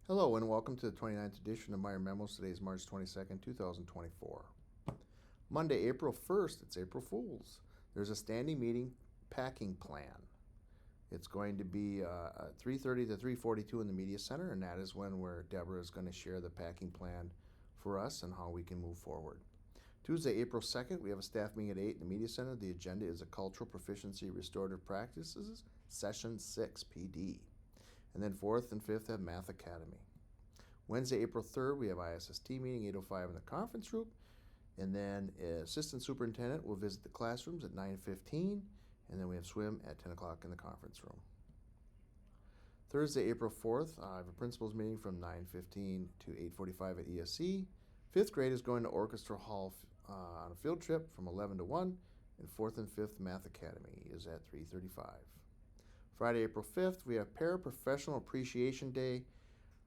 Hello and welcome to the 29th edition of Meyer Memo. Today is March 22nd, 2024. Monday, April 1st, it's April Fool's. There's a standing meeting packing plan. It's going to be 3:30 to 3:42 in the Media Center, and that is where Deborah is going to share the packing plan for us and how we can move forward. Tuesday, April 2nd, we have a staff meeting at 8 in the Media Center. The agenda is a Cultural Proficiency Restorative Practices, Session 6, PD. And then 4th and 5th have Math Academy. Wednesday, April 3rd, we have ISST meeting, 8:05 in the conference room. And then Assistant Superintendent will visit the classrooms at 9:15. And then we have swim at 10 o'clock in the conference room. Thursday, April 4th, I have a principals meeting from 9:15 to 8:45 at ESC. 5th grade is going to Orchestra Hall on a field trip from 11 to 1. And 4th and 5th Math Academy is at 3:35. Friday, April 5th, we have Paraprofessional Appreciation Day.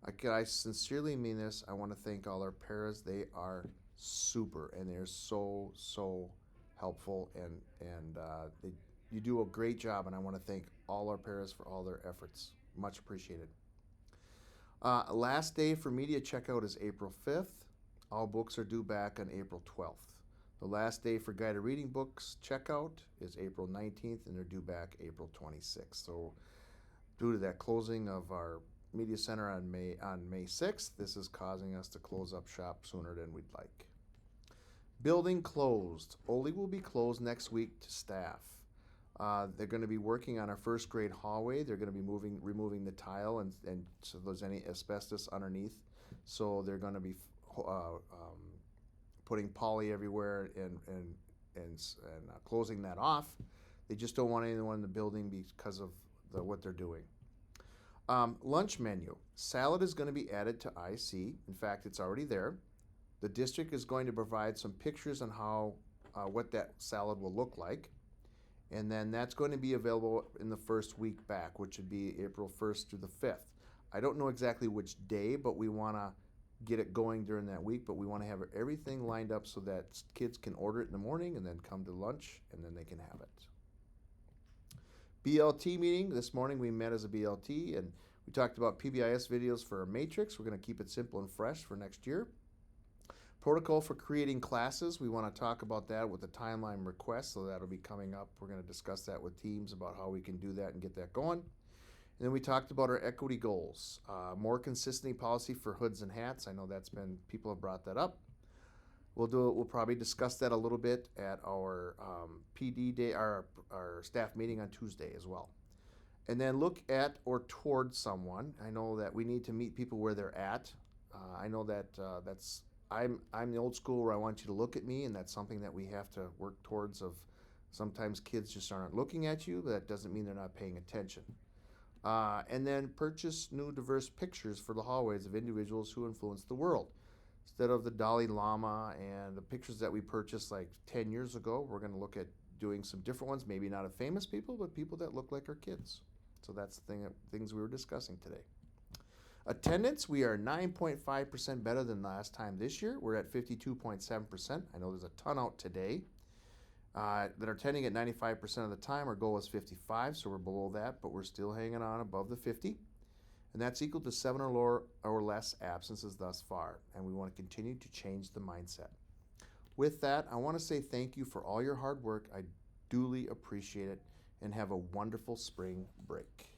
I sincerely mean this. I want to thank all our paras. They are super, and they're so helpful, and you do a great job, and I want to thank all our paras for all their efforts. Much appreciated. Last day for media checkout is April 5th. All books are due back on April 12th. The last day for guided reading books checkout is April 19th, and they're due back April 26th. So due to that closing of our Media Center on May 6th, this is causing us to close up shop sooner than we'd like. Building closed. Ole will be closed next week to staff. They're going to be working on our first grade hallway. They're going to be removing the tile and so there's any asbestos underneath. So they're going to be putting poly everywhere and closing that off. They just don't want anyone in the building because of what they're doing. Lunch menu. Salad is going to be added to IC. In fact, it's already there. The district is going to provide some pictures on how what that salad will look like. And then that's going to be available in the first week back, which would be April 1st through the 5th. I don't know exactly which day, but we want to get it going during that week. But we want to have everything lined up so that kids can order it in the morning and then come to lunch, and then they can have it. BLT meeting. This morning we met as a BLT, and we talked about PBIS videos for our matrix. We're going to keep it simple and fresh for next year. Protocol for creating classes. We want to talk about that with the timeline request, so that'll be coming up. We're going to discuss that with teams about how we can do that and get that going. And then we talked about our equity goals. More consistency policy for hoods and hats. I know people have brought that up. We'll probably discuss that a little bit at our PD day, our staff meeting on Tuesday as well. And then look at or toward someone. I know that we need to meet people where they're at. I know that I'm the old school where I want you to look at me, and that's something that we have to work towards. Of sometimes kids just aren't looking at you, but that doesn't mean they're not paying attention. And then purchase new diverse pictures for the hallways of individuals who influence the world. Instead of the Dalai Lama and the pictures that we purchased like 10 years ago, we're going to look at doing some different ones, maybe not of famous people, but people that look like our kids. So that's the things we were discussing today. Attendance, we are 9.5% better than last time this year. We're at 52.7%. I know there's a ton out today that are attending at 95% of the time. Our goal is 55, so we're below that, but we're still hanging on above the 50. And that's equal to 7 or less absences thus far. And we want to continue to change the mindset. With that, I want to say thank you for all your hard work. I duly appreciate it, and have a wonderful spring break.